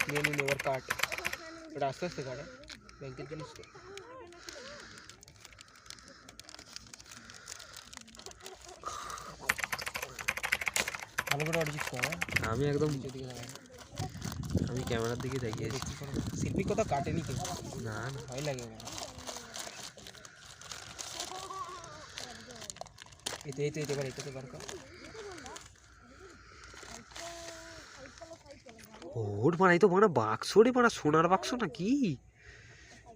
নিয়ে নেওয়ার কাট, ওটা আস্তে আস্তে কাটে ব্যাংকের জিনিস তো। ভালো করে অডিট করো। আমি একদম আমি ক্যামেরার দিকে তাকিয়ে আছি। শিল্পী কথা কাটেনি কেউ, না না ভয় লাগে। এতে এতে এবার এটাতে বার কর। ওর বানাই তো বানা বাক্স রে বানা, সোনার বাক্স নাকি?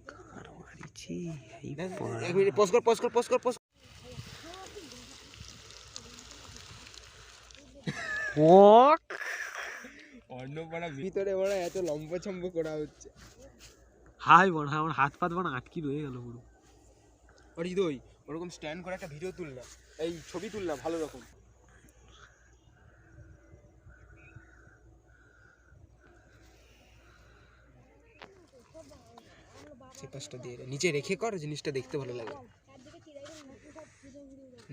কার মারিছি এই এক মিনিট পজ কর পজ কর পজ কর পজ। ওক অন্য পাড়া ভিতরে বড় এত লম্বা চম্ব করা হচ্ছে। হাই বানা, আমার হাত পাত বানা আটকি রয়ে গেল পুরো। অরিজিৎ ওই ওরকম স্ট্যান্ড করে একটা ভিডিও তুললাম, এই ছবি তুললাম ভালো রকম। পাঁচটা দিয়ে নিচে রেখে কর, জিনিসটা দেখতে ভালো লাগে।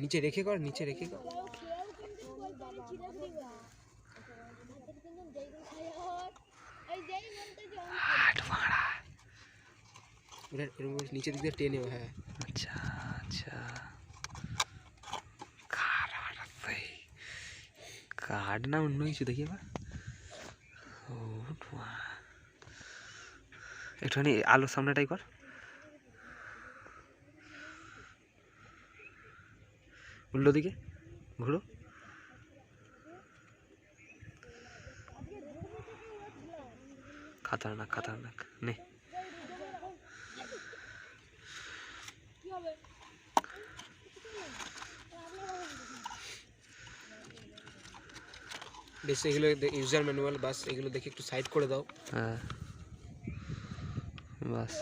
নিচে রেখে কর, নিচে রেখে কর। নিচে দিক দিয়ে টেনে। হ্যাঁ আচ্ছা আচ্ছা, কার্ড না অন্য কিছু দেখি এবার। ও একটুখানি আলোর সামনেটাই কর। উল্টো দিকে ঘুরো। খাতারনাক খাতারনাক নে। বেশ এগুলো ইউজার ম্যানুয়াল, বাস এগুলো দেখে একটু সাইড করে দাও। হ্যাঁ বাস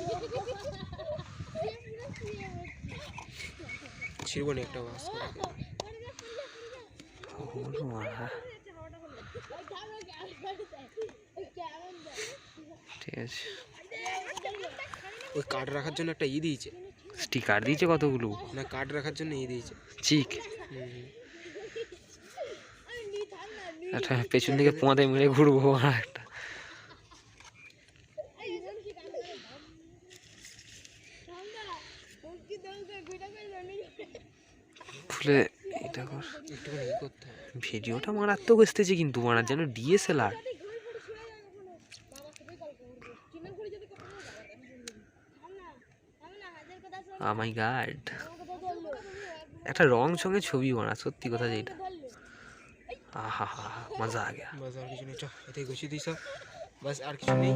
ছিড়বো না একটা বাস। ঠিক আছে, ওই কার্ড রাখার জন্য একটা দিয়েছে, স্টিকার দিয়েছে কতগুলো না কার্ড রাখার জন্য দিয়েছে চিক। একটা পেছন দিকে পোঁয়াতে মেরে ঘুরবো একটা। ফুলে এটা কর, একটুখানি করতে হবে। ভিডিওটা মারাত্মক এসতেছে কিন্তু মারার যেন ডিএসএলআর। ও মাই গড, একটা রং সঙ্গে ছবি বানা, সত্যি কথা যেটা। আহা হা মজা আ গয়া। বাস আর কিছু নেই, চল এটাই গুছিয়ে দিই সব, বাস আর কিছু নেই।